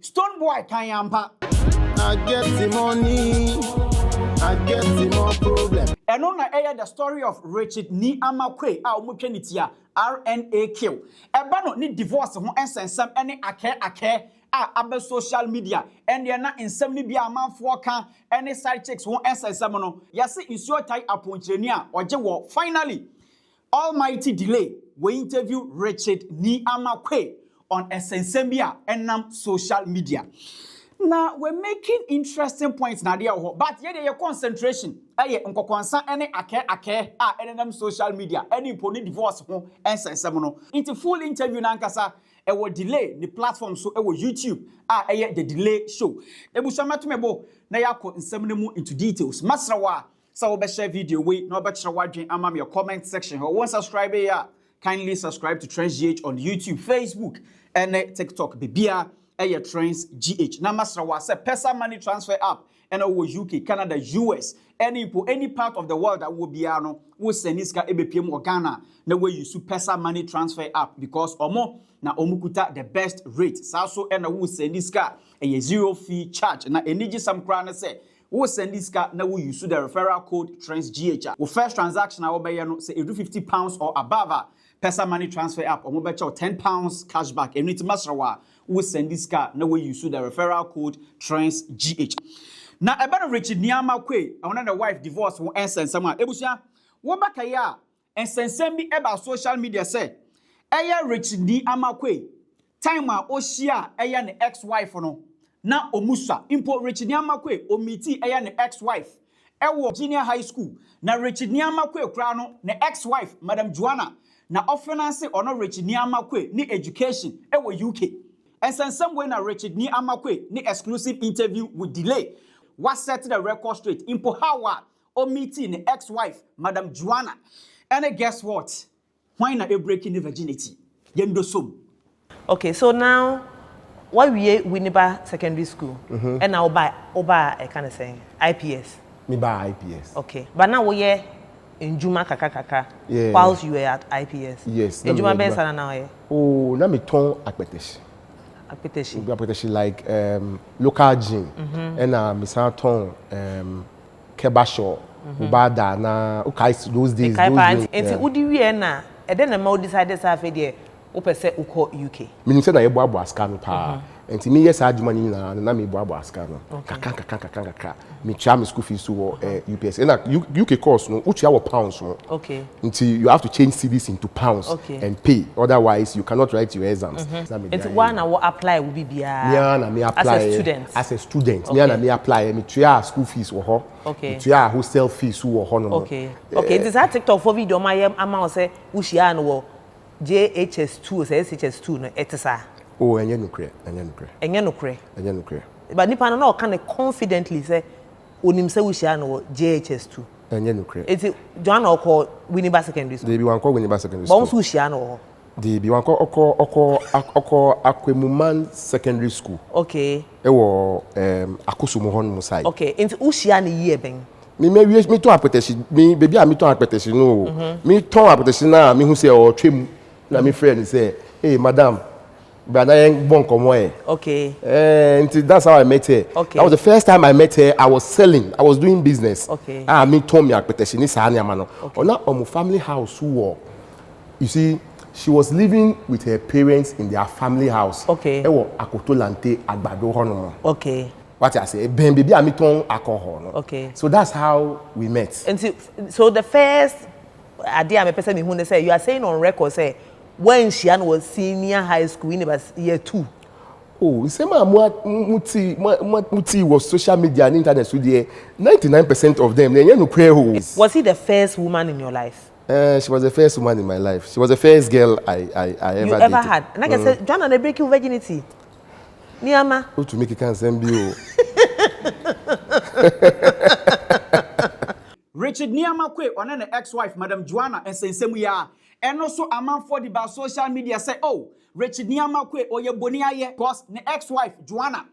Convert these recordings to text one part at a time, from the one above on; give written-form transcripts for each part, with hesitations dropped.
Stone boy Kayampa. I get the money, I get the more problem. And on the story of Richard Ni Amakwe, our Mukenitia, RNAQ. Ebano ni divorce who and some any ake abe social media and they are not in 70 be a man for can any side chicks who answer some. Yasi is your type upon Jenia or Jewo. Finally, almighty delay. We interview Richard Ni Amakwe on Essensembia and social media. Now we're making interesting points now there, but yeah, your concentration. Aye, unko concern any ake social media, any pony divorce home and semono. Into full interview nankasa. It will delay the platform so it will YouTube. The delay show. The bushama to me bo na yako nsemnemu into details. Masrawa so be share video we no be share dwen amam your comment section. One subscribe here. Kindly subscribe to Trends GH on YouTube, Facebook, and TikTok. Bibia Trends GH. Na Masrawa say Pesa money transfer app and UK, Canada, US, any part of the world that will be ano will send this EBPM or Ghana. Na way you Pesa money transfer app because omo na omukuta the best rate. So and will send this a zero fee charge. Na eniji some crown say we send this na we use the referral code Trends GH. We first transaction I will buy say £50 or above. Pesa money transfer app or mobile £10 cashback. And it's Masrawa we send this na we use the referral code Trends GH. Now about Richard Ni Amakwe, I want the wife divorce who answer someone. Ebusia, what back ya and send me about social media say. Eya Richard Ni Amakwe. Time ma oshia eya ne ex-wife no. Na omusa import Richard Ni Amakwe omiti eya ne ex-wife. Ewo junior high school. Na Richard Ni Amakwe krano ne ex-wife Madam Joana. Na ofenanse ono Richard Ni Amakwe ni education ewo UK. And some way na Richard Ni Amakwe ni exclusive interview with delay. What set the record straight? Impo Hawa or meeting the ex-wife, Madam Joana. And guess what? Why not a breaking the virginity? Yendo sum. Okay, so now why we Winneba Secondary School and now by I kind of saying IPS. Me buy IPS. Okay, but now we in Juma Kaka. Yeah. Whilst you were at IPS. Yes. In Juma Bensana now. Oh, na me ton akpeteshi. Akpeteshi like local gym and misaton kebasho ubada na okay those days enti udi wie na e den na ma decide say afa de o pese uko UK meaning say na ye boabo aska no pa enti me yes adwuma ni na me boabo aska no kaka me try me school fees to UPS and UK course no uchi our pounds no okay until you have to change cedis into pounds and pay otherwise you cannot write your exams enti one na apply will be bia yeah na me apply as a student me na me apply me try school fees wo ho okay try hostel fees wo ho no okay this are TikTok for video my ama say ushia no wo JHS2 say SHS2 no etisa oh enye nukre but nipa no can confidently say onim say ushia no JHS2 enye nukre eti Joana oko Winneba Secondary School dey be wan call Winneba Secondary School bon so ushia no dey be wan call oko Akwemuman Secondary School okay e wo Akosumo hon side okay enti ushia no year ben me ton apeteshi me baby a me ton apeteshi no me ton apeteshi na me hu say o twem na me friend say hey madam brother bon komo e okay and that's how I met her. Okay. That was the first time I met her. I was doing business. Okay. Me told me apeteshi ni sa anyama no ona omo family house who you see she was living with her parents in their family house okay e wo Akotolante Agbado hono okay what I say ben baby am ton alcohol no okay so that's how we met and so the first idea me person me hu say you are saying on record say when Shian was senior high school in year 2 oh say muti was social media and internet so there 99% of them they no pray who was he the first woman in your life she was the first woman in my life she was the first girl I ever had and like I said Joana they break your virginity Niama oh to make it can send you Richard Ni Amakwe on an ex-wife Madam Joana and sensemu ya and also a man for the social media say oh Richard Ni Amakwe o ye boni aye cause the ex-wife Joana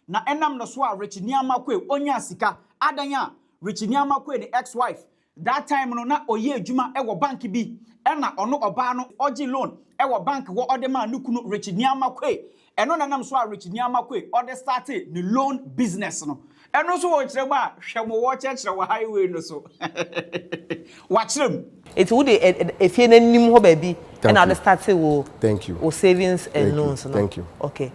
na enam no so Richard Ni Amakwe onya sika adanya Richard Ni Amakwe the ex-wife that time no na oye adwuma e wo bank bi e na ono oba no oji loan e wo bank wo ode ma nukunu Richard Niamakwe eno nanam so a Richard Niamakwe ode started the loan business no eno so wo kire ba hwemo wo kire wo highway no so wachirem it would if you nim ho ba bi and ode started wo thank you o savings and loans no thank you okay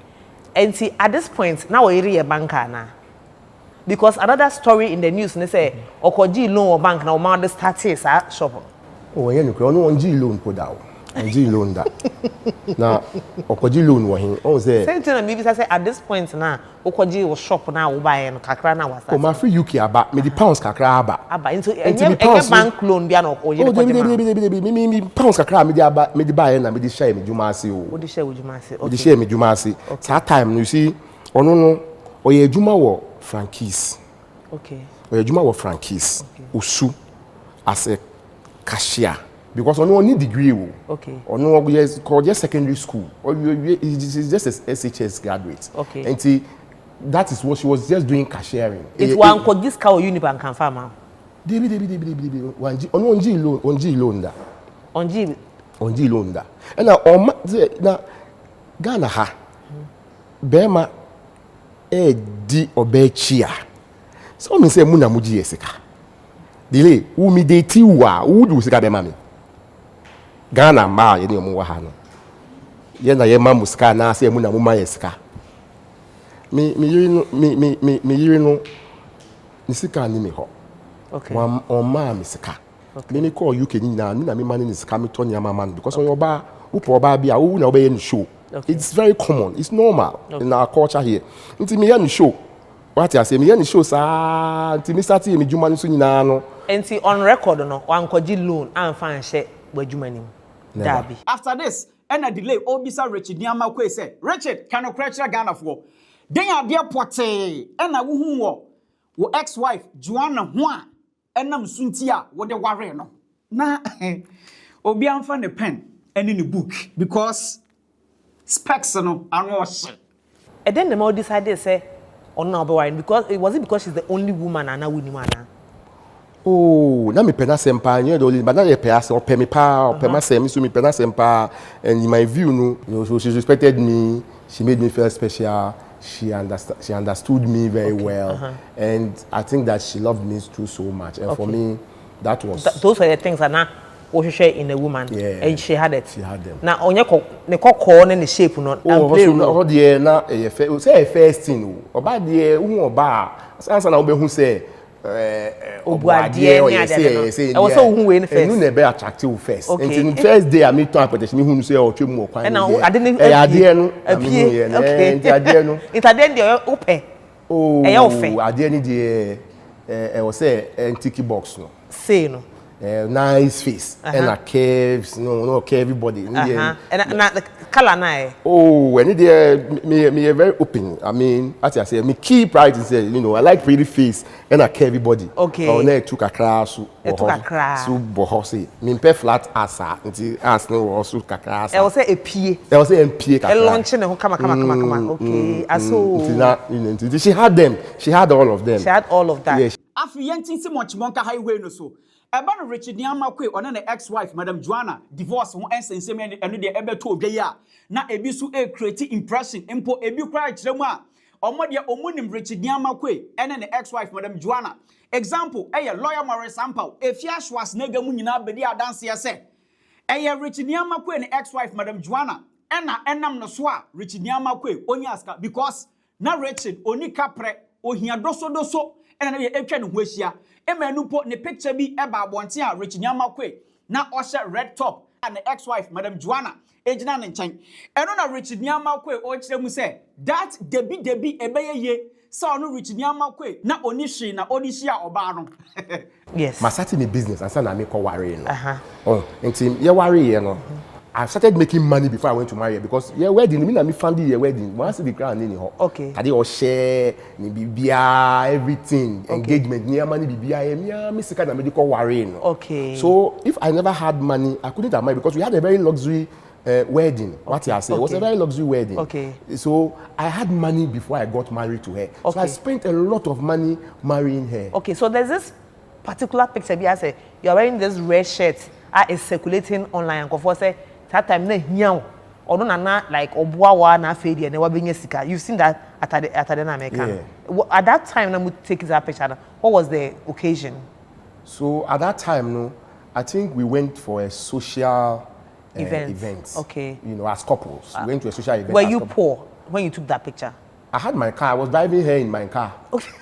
and see at this point now we area banker na because another story in the news they say okoji loan or bank na o ma started sa shop oh yeah no onji loan po da onji loan da na okoji loan wo hin on say same thing maybe say at this point na okoji wo shop na wo buy no kakra na wasa o ma free UK aba me the pounds kakra aba into bank loan bia na okoji ko me pounds kakra me the buy na me the share me djuma ase o the share djuma ase okay the share me djuma ase that time you see ono no o ye djuma wo franchise okay o ye djuma wo franchise osu as a cashier because ono need degree o okay ono yes just secondary school or is just a SHS graduate okay and that is what she was just doing cashiering it one ko this car Unibank can farm debi ono onji loan da onji loan da na Ghana ha bema di obechia so me say mu na muji yesika delay wo mi de ti wa wo du sika be ma me Ghana ma ye ne omo wa ha no ye na ye ma musika na say mu na mu ma yesika me yiri no ni sika ni me ho okay on ma me sika me call UK ni na me ma ni sika me to nyama man because on oba upo oba bia wo na oba ye no show it's very common it's normal in our culture here nti me ye no show what I say me any show sa nti me start me djuma nso nyina no enti on record no wan kwaji loan an fan hye badjuma nim dabi after this and a delay obisa Richard Niamakwe say Richard can no crash Ghana for den ade pote and a wo wo ex-wife Joana ho a enam sunti a wo de ware no na obi amfa ne pen and in the book because specs no anu hye and then the more decided say on now because it was because she's the only woman and now winning man. Oh, na me pena sempa nyo do but na ye pe ase o pe me pa o pe ma sem so me pena sempa and in my view no so she respected me, she made me feel special, she understood me very well and I think that she loved me too so much and for me that was those were the things that now what she share in a woman and she had it. She had them. Now on your ne kokko and the shape no and play oh dear na say first thing o ba dear hu oba sansa na obe hu say obuadie ni ade say I was so hu we first and no be attractive first and first day I meet to apetition me hu say o twem mo kwan and I didn't ade no okay and ade no it ade dey ope oh e ofe ade ni dey e was say antique box no say no nice face and a curves no curve everybody and the color na oh and me very open I mean as I say me key pride is I like pretty face and a curve everybody okay oh na took a crash so bohosi me pe flat asa nti as no also kakra asa I was say a pie kakra e launch ne ho kama okay aso nti she had all of them yes afi yentin se mochimonka highway no so eba no Richard Niamakwe one na ex-wife Madam Joana divorce ho ensensem eno de ebeto odwa ya na ebi so create impression impo ebi kwa kiremu a omode omunim Richard Niamakwe ene na ex-wife Madam Joana example lawyer Marital efia Schwarzenegger mu nyina bedi adanse ya se Richard Niamakwe na ex-wife Madam Joana ena enam no so a Richard Niamakwe onya aska because na Richard oni kapre ohia doso ena na etwa ne ho ahia emanu po ne picture bi eba abonte a Richard Niamakwe na oshe red top and the ex-wife Madam Joana ejina ne nchen eno na Richard Niamakwe o kire mu say that debi ebeye ye so no Richard Niamakwe na oni hwe na oni hia oba no yes masati me business asa na me ko ware no oh nti ye ware ye no I started making money before I went to marry her because wedding me na me family your wedding once the ground in ho okay tade o share ni bibia everything engagement near money bibia me sika na me ko ware no okay so if I never had money I couldn't have married because we had a very luxury wedding what I say it was a very luxury wedding okay so I had money before I got married to her so I spent a lot of money marrying her okay so there's this particular picture be as you're wearing this red shirt is circulating online and for say that time na hiao or no na like obuawa na fedi and wabinye sika. You've seen that at the American. At that time, na take that picture. What was the occasion? So at that time, no, I think we went for a social event. Okay. You know, as couples, we went to a social event. Were you poor when you took that picture? I had my car. I was driving here in my car. Okay.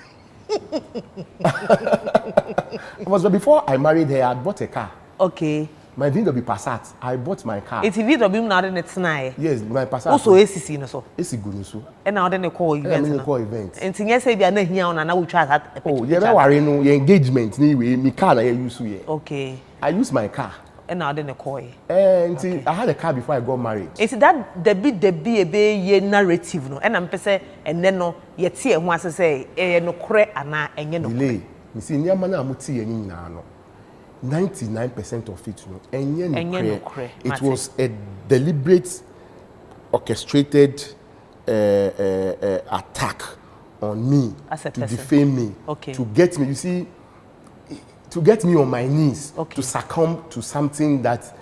It was before I married her. I bought a car. Okay. My VW Passat. I bought my car. It's VW now. Then it's nice. Yes, my Passat. Also, ACC no so. AC good no so. And now then they call event. They call event. And thing say they are not here on and now we try that. Oh, yeah, don't worry no. Your engagement anyway. My car I use here. Okay. I use my car. And now then they call you. And see, I had a car before I got married. It's that the be a narrative no. And I'm say and then no yet see who has to say no correct and na enye no. Delay. You see, near man amuti any no. 99% of it, no. Enye no. It was a deliberate, orchestrated attack on me to defame me, to get me. You see, to get me on my knees, to succumb to something that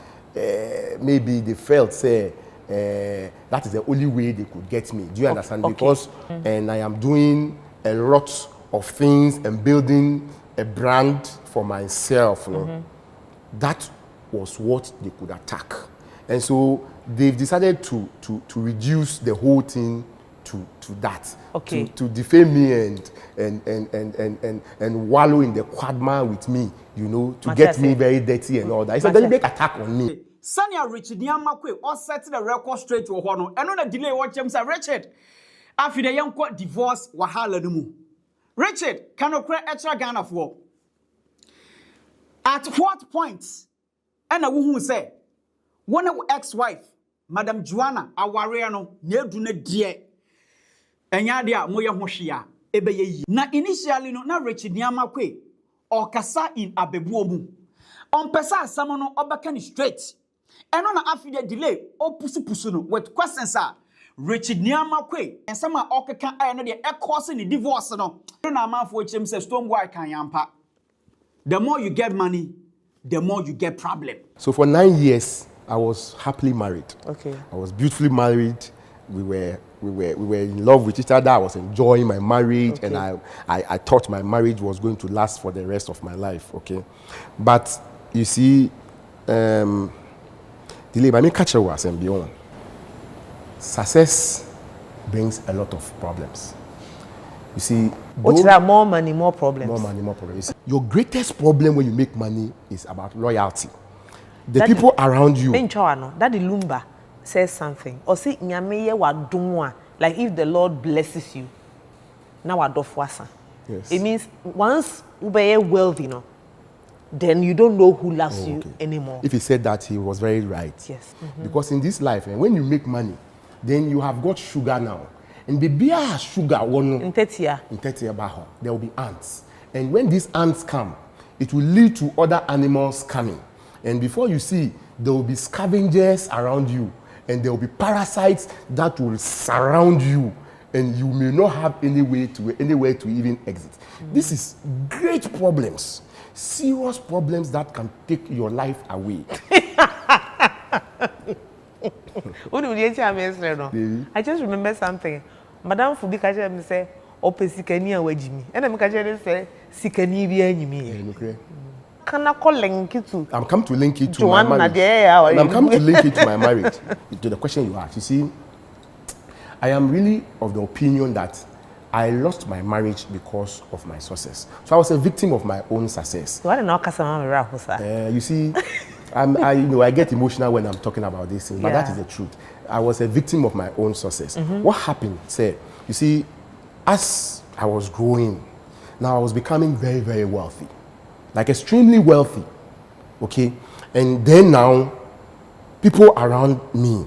maybe they felt say that is the only way they could get me. Do you understand? Because and I am doing a lot of things and building a brand for myself. No? That was what they could attack, and so they've decided to reduce the whole thing to that, to defame me and wallow in the quagmire with me, you know, to get me very dirty and all that. It's a deliberate attack on me. Sanya Richard Niamakwe all set the record straight to Hono, and on a delay watch him say Richard. After the young court divorce Wahala no mu. Richard cannot create extra Ghana for. At what point? And a woman say, one of ex-wife, Madam Joana Wahala, near do not dear. Enyadia moya hoshia ebeye na initially no na Richard Niamakwe or kasa in abebuomu on pesa asamo no obeka ni straight eno na afide delay o pusu no with questions are Richard Niamakwe and some okeka aye no de e cause ni divorce no na amanfo chem say stone boy kan yampa. The more you get money, the more you get problem. So for 9 years I was happily married. Okay. I was beautifully married. We were in love with each other. I was enjoying my marriage, and I thought my marriage was going to last for the rest of my life. Okay, but you see, delay. By me catch was and beyond. Success brings a lot of problems. You see, more money, more problems. More money, more problems. Your greatest problem when you make money is about loyalty. The people around you. That the lumba says something. Or see, like if the Lord blesses you, now yes. It means once you are wealthy, you know, then you don't know who loves you anymore. If he said that, he was very right. Yes. Because in this life, when you make money, then you have got sugar now. And the beer has sugar. In 30 years, there will be ants. And when these ants come, it will lead to other animals coming. And before you see, there will be scavengers around you. And there will be parasites that will surround you. And you may not have anywhere to even exit. This is great problems. Serious problems that can take your life away. I just remember something. Madam Fubi Kaja say, Ope Sikani away and I'm Kaja say, Sikani be enemy. Can I call link it to? I'm come to link it to my marriage. I'm come to link it to my marriage. To the question you asked. You see, I am really of the opinion that I lost my marriage because of my success. So I was a victim of my own success. You see, I get emotional when I'm talking about this thing, but that is the truth. I was a victim of my own success. What happened? You see, as I was growing, now I was becoming very, very wealthy. Like extremely wealthy. Okay? And then now, people around me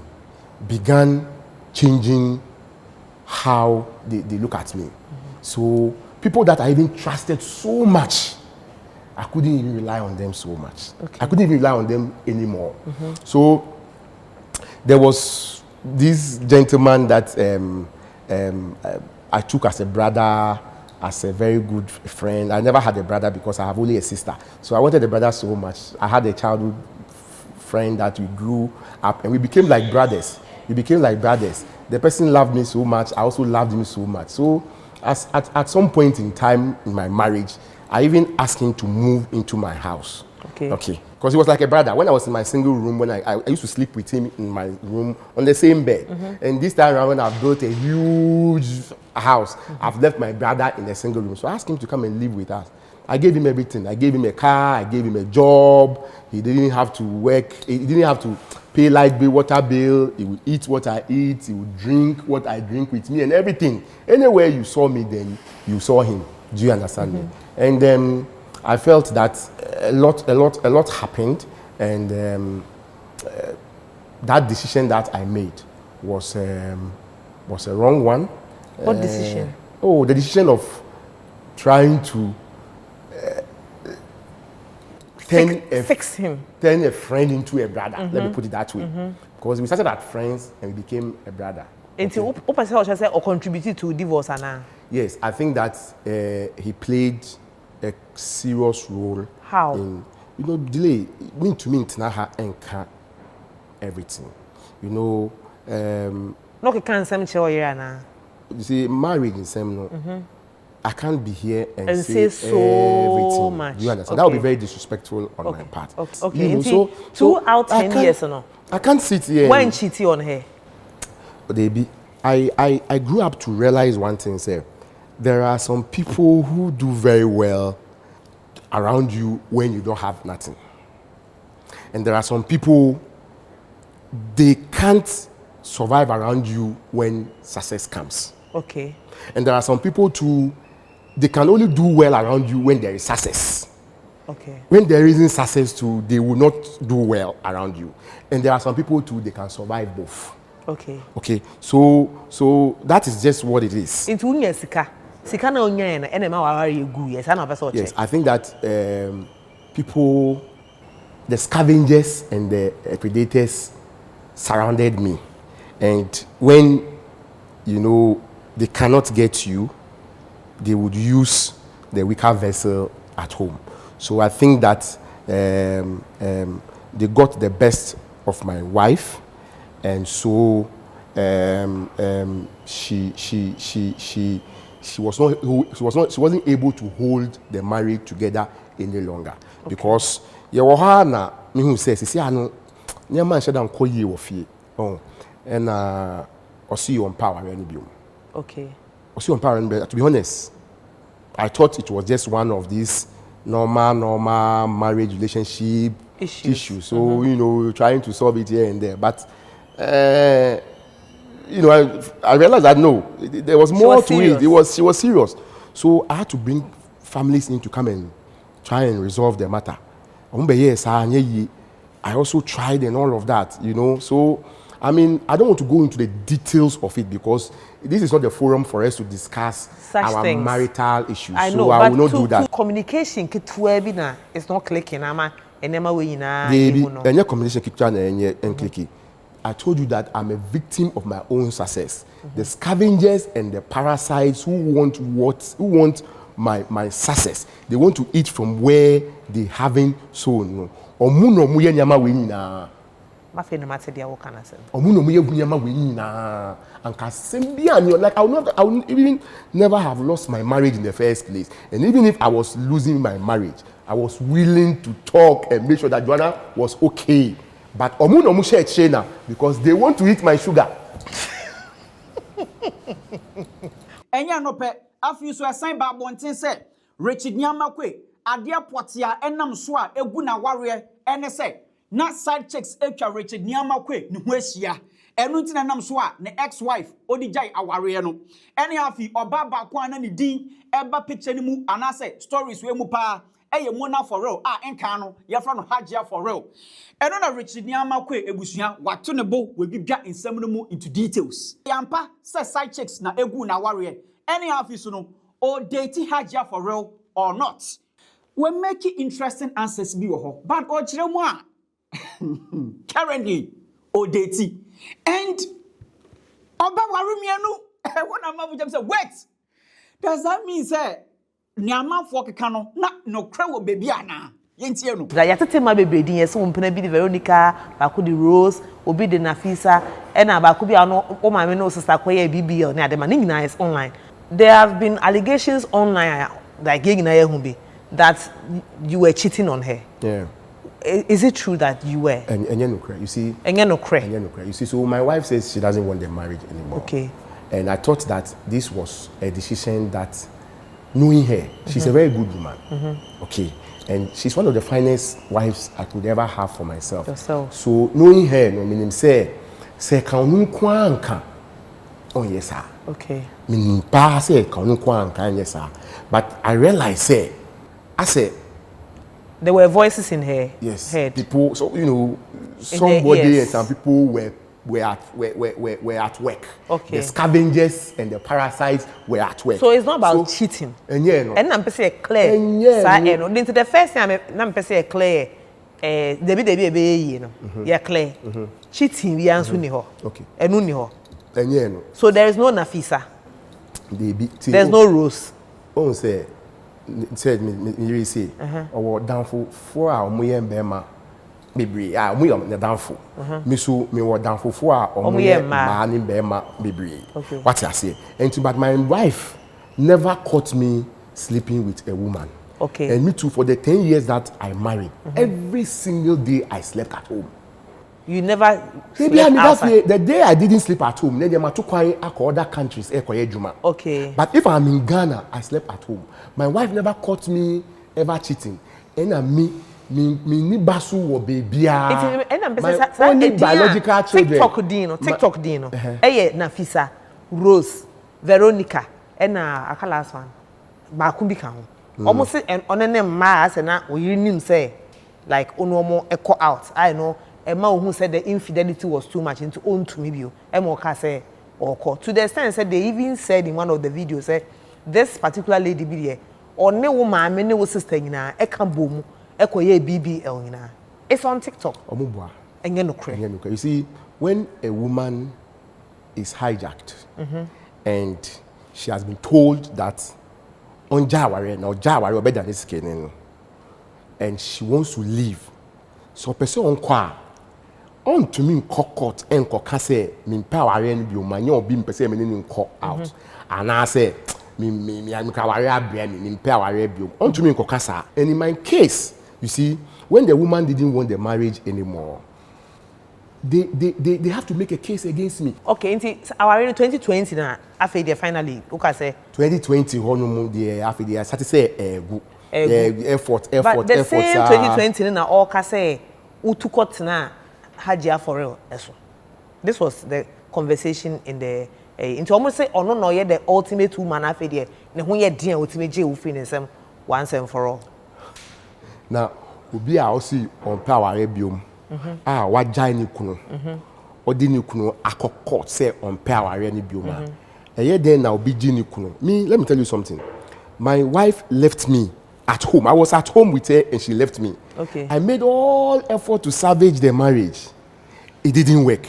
began changing how they look at me. So people that I even trusted so much, I couldn't even rely on them so much. I couldn't even rely on them anymore. So there was this gentleman that I took as a brother as a very good friend. I never had a brother because I have only a sister. So I wanted a brother so much. I had a childhood friend that we grew up and we became like brothers. We became like brothers. The person loved me so much. I also loved him so much. So at some point in time in my marriage, I even asked him to move into my house. Okay. Because he was like a brother. When I was in my single room, when I used to sleep with him in my room on the same bed. And this time around, when I've built a huge house, I've left my brother in a single room. So I asked him to come and live with us. I gave him everything. I gave him a car. I gave him a job. He didn't have to work. He didn't have to pay light bill, water bill. He would eat what I eat. He would drink what I drink with me and everything. Anywhere you saw me, then you saw him. Do you understand me? And then I felt that a lot happened, and that decision that I made was a wrong one. What decision? Oh, the decision of trying to fix him. Turn a friend into a brother. Let me put it that way. Because we started as friends and we became a brother. Until or contributed to divorce, Anna. Yes, I think that he played a serious role. How? In, delay. Mean to me, Tinaha enka everything. No, can't you see, marriage in some I can't be here and say so everything. much. You understand? That would be very disrespectful on my part. Okay. So 2 out 10 years or no? I can't sit here. When cheating on her? Baby, I grew up to realize one thing, sir. There are some people who do very well around you when you don't have nothing. And there are some people, they can't survive around you when success comes. Okay. And there are some people too, they can only do well around you when there is success. Okay. When there isn't success too, they will not do well around you. And there are some people too, they can survive both. Okay. Okay. So that is just what it is. Into Sika. Sika na onya na enema wawari egu yes ana person. Yes, I think that people, the scavengers and the predators surrounded me. And when, they cannot get you, they would use the weaker vessel at home. So I think that they got the best of my wife, and so she wasn't able to hold the marriage together any longer. Okay. Because Joana who says, "See, I know, near man shall call you of you, and or see you on power any." Okay. Or see on power, to be honest, I thought it was just one of these normal marriage relationship issues. So trying to solve it here and there, but I realized that no, there was more to it. She was serious. So I had to bring families in to come and try and resolve the matter. I also tried and all of that, So I don't want to go into the details of it because this is not the forum for us to discuss our things. Marital issues. I know, so I will not do that. Communication it's not clicking. Communication clicky. I told you that I'm a victim of my own success. The scavengers and the parasites who want my success. They want to eat from where they haven't sown. Like I will even never have lost my marriage in the first place. And even if I was losing my marriage, I was willing to talk and make sure that Joana was okay. But because they want to eat my sugar. Enya no pe afi so asan ba bonten se Richard Nyamakwe ade apotia enam so a egu na ware ene se na Sidechicks atwa Richard Nyamakwe ne ho ahia enu ntina nam so a ne ex-wife odijai aware no ene afi oba ba kwa na ne din eba picture ni mu anase stories we mu pa eye Mona4Reall enka no yefra no Hajia4Reall eno na Richard Nyamakwe ebusua wato ne bo webibia nsam no mu into details yampa se Sidechicks na egu na ware any office no or date Hajia4Reall or not we make interesting answers bi wo but o kire mu a currently or date and oba waremianu wona mavu jam say wait Does that mean say nyama for kekano na no kra wo baby ana? Yentie no. Da yatete ma bebre din yesi wompena bi de Veronica, baako de Rose, obi de Nafisa, ena baako bi ano o maame no sister koye BBL ne adema ne nyina is online. There have been allegations online like yegina ye hu bi that you were cheating on her. Yeah. Is it true that you were? And you see. You see, so my wife says she doesn't want the marriage anymore. Okay. And I thought that this was a decision that, knowing her, she's a very good woman. Okay. And she's one of the finest wives I could ever have for myself. Yourself. So knowing her, no meaning say kanun kwanka. Oh yes, sir. Okay. Meaning pa say kanun kwanka, yes, sir. But I realized, I said. There were voices in her head. People, so you know, somebody and some people were at work. Okay. The scavengers and the parasites were at work. So it's not about cheating. And yeah, no. And I'm say clear. And yeah, no. Into the first time I'm say clear. Debi you know. Yeah, clear. Cheating we answer ni ho. Okay. Enu ni ho. And yeah, no. So there is no Nafisa. There's no Rose. Oh, say. Said me really say or downfall for our moyen bema bebre we am the downfall me so me were downfall for our moyen man bema bebre what I say and but my wife never caught me sleeping with a woman. Okay. And me too, for the 10 years that I married, every single day I slept at home. You never slept outside? The day I didn't sleep at home, then I took other countries. Okay. But if I'm in Ghana, I slept at home. My wife never caught me ever cheating. And me ni basu wo baby. My only biological children. TikTok dino. Nafisa, Rose, Veronica, and aka last one. Bakumbi kan. Almost on them ma say na we nim say like onomo echo out. I know a man who said the infidelity was too much into own to me bio. Emoka say or to the extent said they even said in one of the videos say this particular lady be there or ne woman me ne wo sister nyina e kan bomu e koye BBL nyina. It's on TikTok. Omubwa. Enye no kre. You see, when a woman is hijacked and she has been told that on Jawari now Jawari better than this skin and she wants to leave, so person on kwa on to me court and say me power and be man you be person me court out and I say me I'm kawari brain me power be on to me kokasa. And in my case, you see, when the woman didn't want the marriage anymore, they have to make a case against me. Okay, in our 2020 na after they finally okay say 2020 hono the after they start say effort but the same 2020 na all ka say utukot na Hajia4Reall eso. This was the conversation in the into almost say ono no ye the ultimate woman after there ne ho ye den ultimate je wo free nsem once and for all. Now obi a osi on power biom wajai ni kunu odi ni kunu akokot say on power ni bioma eye den na obi ji ni kunu. Me, let me tell you something. My wife left me at home. I was at home with her and she left me. Okay. I made all effort to salvage the marriage. It didn't work.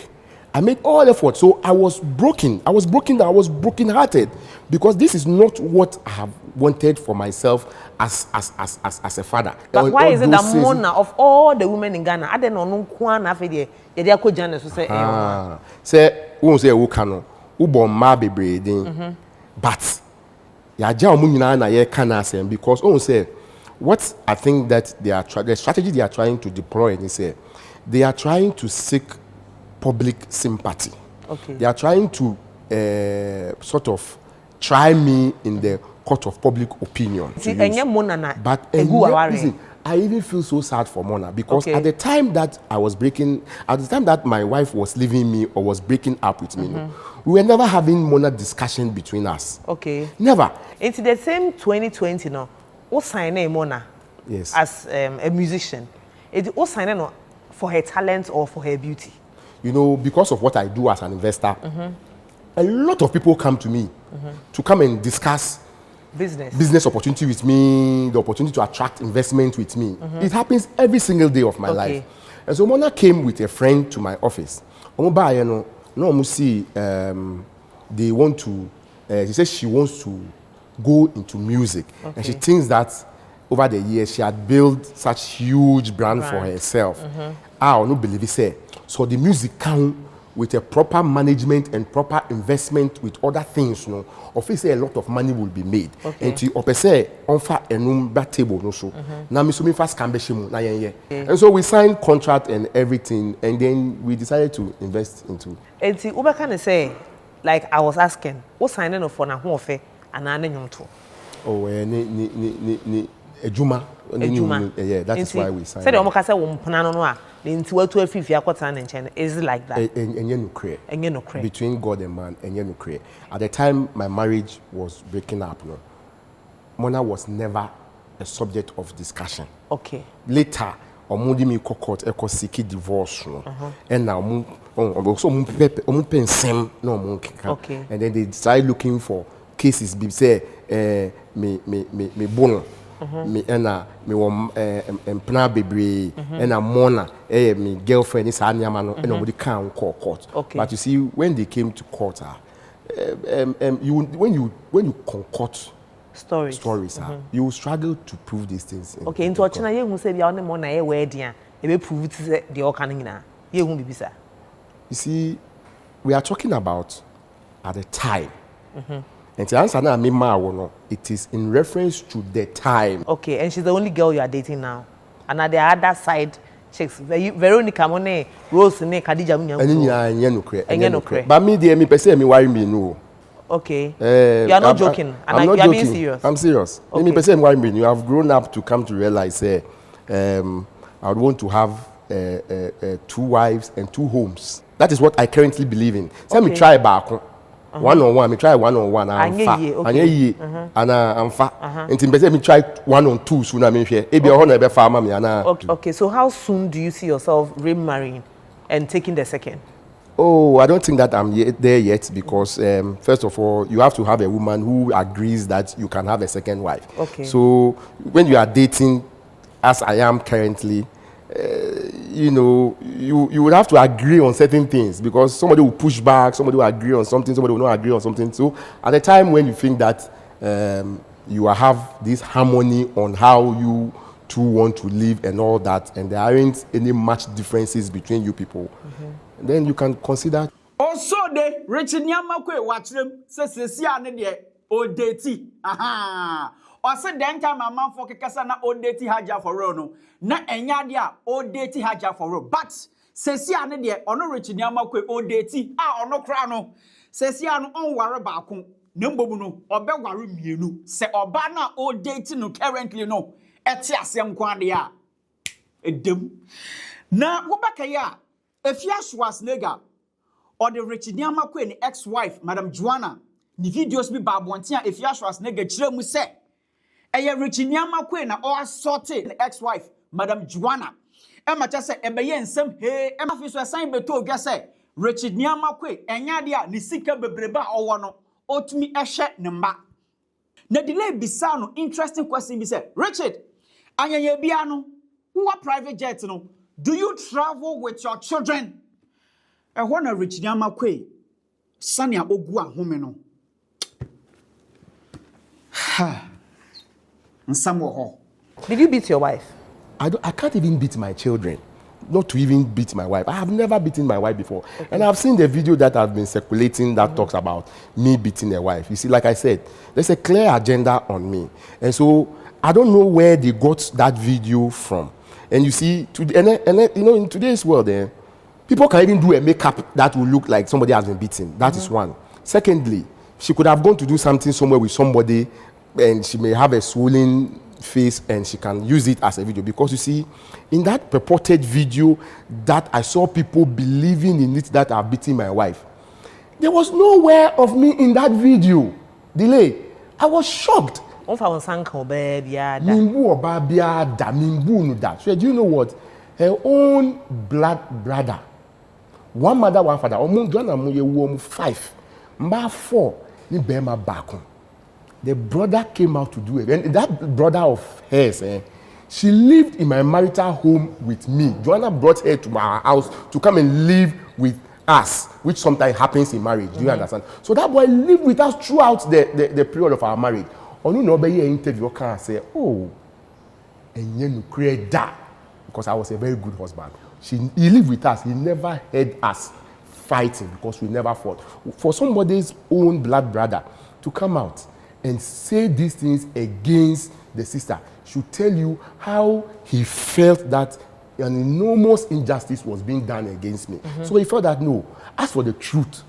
I made all effort, so I was broken. I was broken-hearted because this is not what I have wanted for myself as a father. But why is it that Mona of all the women in Ghana, I don't know Kwana Fede, they are called Janice who say, say, who say who can who born ma baby, but ya Munina na ye can say because oh say what I think that the strategy they are trying to deploy is say they are trying to seek public sympathy. Okay. They are trying to sort of try me in the court of public opinion. But listen, I even feel so sad for Mona because at the time that my wife was leaving me or was breaking up with me, we were never having Mona discussion between us. Okay. Never. It's the same 2020 now. What sign Mona? Yes. As a musician, it what sign no for her talent or for her beauty? You know, because of what I do as an investor, a lot of people come to me to come and discuss business opportunity with me, the opportunity to attract investment with me. It happens every single day of my life. And so Mona came with a friend to my office. They want to, she says she wants to go into music. Okay. And she thinks that over the years, she had built such huge brand for herself. I don't believe it. So the music count with a proper management and proper investment with other things, you know, obviously a lot of money will be made. Okay. And to opese onfa enum table no so. Na mi so mi fast kambeshimu na yen. And so we signed contract and everything, and then we decided to invest into. And see, Uber can say, like I was asking, what signing of for na who ofe and na nyonto. Oh, ni ejuma. Yeah, that is why we signed. Say the omo kase wo mpana no a, nti watu afifia kwata na nchen. Is it like that? Enye no cre. Between God and man, enye no cre. At the time my marriage was breaking up, no, Mona was never a subject of discussion. Okay. Later, omudi mi court eko seek divorce, no, and now so pensem no okay. And then they started looking for cases. Be say me bono. Me ena me wom empna bebre ena mona me girlfriend is anyama no and nobody can call court. Okay. But you see, when they came to court, when you concoct stories you struggle to prove these things. Okay, into ochina ye hu say bia one mona ye wedding a e be prove to say the all can na ye hu bibisa. You see, we are talking about at the time. And the answer now, it is in reference to the time. Okay, and she's the only girl you are dating now. And at the other side, chicks, Veronica Monet, Rose, Ne, Khadija, no. But me, dear, me, per se, me worry me no. Okay. You are not joking. I'm not you are joking. being serious. I'm serious. Okay. Me, per se, me worry me. You have grown up to come to realize, I would want to have 2 wives and 2 homes. That is what I currently believe in. So me try back. One-on-one, me try one-on-one. I'm fat. And me try 1-on-2 soon. I mean, okay, so how soon do you see yourself remarrying and taking the second? Oh, I don't think that I'm there yet because first of all, you have to have a woman who agrees that you can have a second wife. Okay. So when you are dating, as I am currently, you know, you would have to agree on certain things because somebody will push back, somebody will agree on something, somebody will not agree on something. So at the time when you think that you have this harmony on how you two want to live and all that, and there aren't any much differences between you people, then you can consider. Also, the Richard Nyamakwe watch them says the odeti. Aha. Or said then time my mom for Kekasana odeti Hajia4Reall no. Na enyadia odeti Hajia4Reall. But Sesia ne de ono Richard Nyamakwe odeti ono kra no. Sesia no on ware baako. Nembomu no obe ware mienu. Se oba na odeti no currently no. Eti asem kwade a. Edem. Na wobaka ya Efia Schwarzenegger or the Richard Nyamakwe ni ex-wife Madam Joana. Ni videos bi babontia Efia Schwarzenegger kire mu se eye Richard Nyamakwe na or sorted the ex-wife Madam Joana. Emma just say ebeye nsem he Emma fi so asan beto odwa say Richard Nyamakwe enya de a ni sika bebreba owo no otumi ehwe ne mba. Na delay bisa no interesting question bi say Richard anyanya bia no who private jet no. Do you travel with your children? And when a Richard Nyamakwe, Sanya Ogua Homeno. Did you beat your wife? I can't even beat my children. Not to even beat my wife. I have never beaten my wife before. Okay. And I've seen the video that has been circulating that talks about me beating a wife. You see, like I said, there's a clear agenda on me. And so I don't know where they got that video from. And you see, you know, in today's world, people can even do a makeup that will look like somebody has been beaten. That is one. Secondly, she could have gone to do something somewhere with somebody, and she may have a swollen face, and she can use it as a video. Because you see, in that purported video that I saw people believing in it that I've beaten my wife, there was nowhere of me in that video. Delay. I was shocked. So do you know what? Her own blood brother, one mother, one father, 5, 4, the brother came out to do it. And that brother of hers, she lived in my marital home with me. Joanna brought her to my house to come and live with us, which sometimes happens in marriage. Do you understand? So that boy lived with us throughout the period of our marriage. Onu no be here interview can say, oh, enye no create that because I was a very good husband. He lived with us. He never heard us fighting because we never fought. For somebody's own blood brother to come out and say these things against the sister should tell you how he felt that an enormous injustice was being done against me. So he felt that no, as for the truth,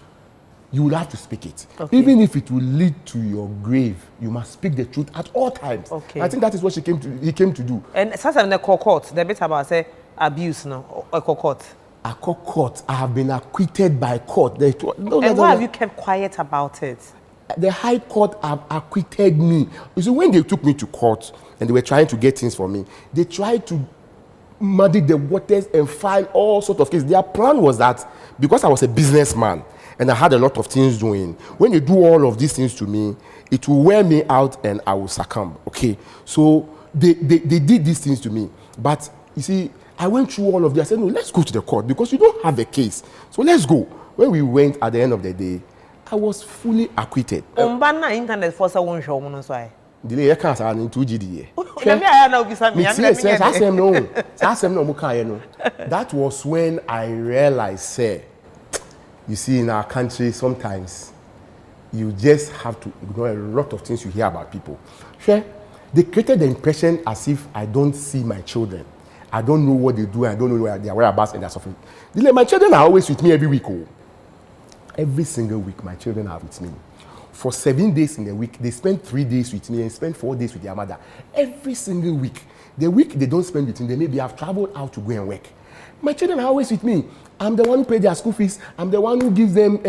you will have to speak it. Okay. Even if it will lead to your grave, you must speak the truth at all times. Okay. I think that is what he came to do. And sometimes the court, the bit about say abuse now, a court. A court, I have been acquitted by court. And why have you kept quiet about it? The High Court have acquitted me. You see, when they took me to court and they were trying to get things for me, they tried to muddy the waters and file all sorts of cases. Their plan was that because I was a businessman and I had a lot of things doing, when they do all of these things to me, it will wear me out and I will succumb. Okay, so they did these things to me. But you see, I went through all of this. I said, no, let's go to the court because you don't have a case. So let's go. When we went at the end of the day, I was fully acquitted. Internet for someone show me so. Delay I can't say in 2GD. That was when I realized, say, you see, in our country, sometimes you just have to ignore a lot of things you hear about people. Sure, they created the impression as if I don't see my children. I don't know what they do. I don't know where their whereabouts and they're suffering. My children are always with me every week. Oh. Every single week, my children are with me. For 7 days in a week, they spend 3 days with me and spend 4 days with their mother. Every single week. The week they don't spend with me, they maybe have traveled out to go and work. My children are always with me. I'm the one who pays their school fees. I'm the one who gives them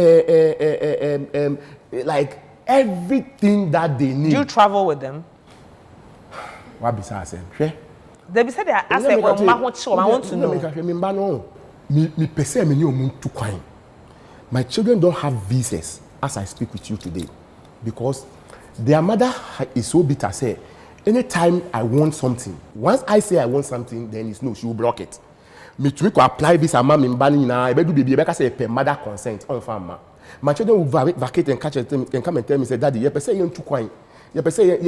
like everything that they need. Do you travel with them? What besides them? Sure. They said they are asking, well, I want to know. My children don't have visas as I speak with you today because their mother is so bitter. Say, anytime I want something, once I say I want something, then it's no, she will block it. Me to apply visa, mama in banning now. I do baby, I say per mother consent on farmer. My children will vacate and catch them and come and tell me, say, Daddy, you say you're too quiet. You say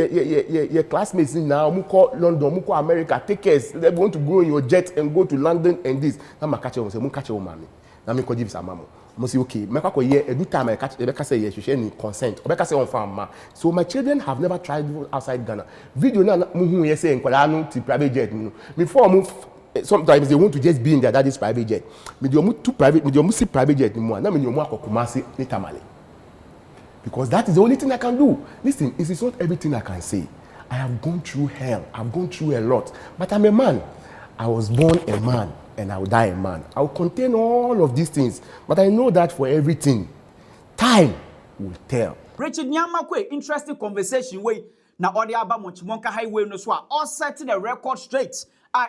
your classmates now, Muko London, Muko America, take care. They want to go in your jet and go to London and this. Now my catcher will say, catch your mommy. Now me call give some mama. I say okay. Me call here every time I catch. Rebecca say yes, she share consent. Rebecca say on farm. So my children have never tried outside Ghana. Video na muhu ye say nkwala no to private jet. Before move. Sometimes they want to just be in their daddy's private jet. Me do move to private. Me do move see private jet ni mo. Na me do move akokumasi ni tamale. Because that is the only thing I can do. Listen, it is not everything I can say. I have gone through hell. I've gone through a lot. But I'm a man. I was born a man and I will die a man. I will contain all of these things. But I know that for everything, time will tell. Richard Nyamakwe, interesting conversation way. Na odi aba Monchimonka highway no so all set the record straight.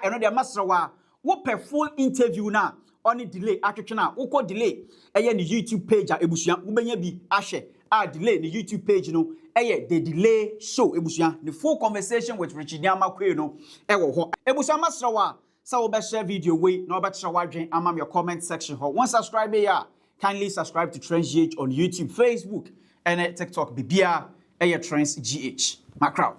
Eno de masrawa. Wo per full interview na. Oni delay atwetwe woko delay eye ni YouTube page a ebusua wo benya bi ahye delay ni YouTube page no eye the delay show ebusua the full conversation with Richard Nyamakwe no ewo ho ebusua masrawa sa wo be share video we na wo be try wadwen amam your comment section ho one subscribe here kindly subscribe to Trends GH on YouTube, Facebook and TikTok bibia eye Trends GH macro.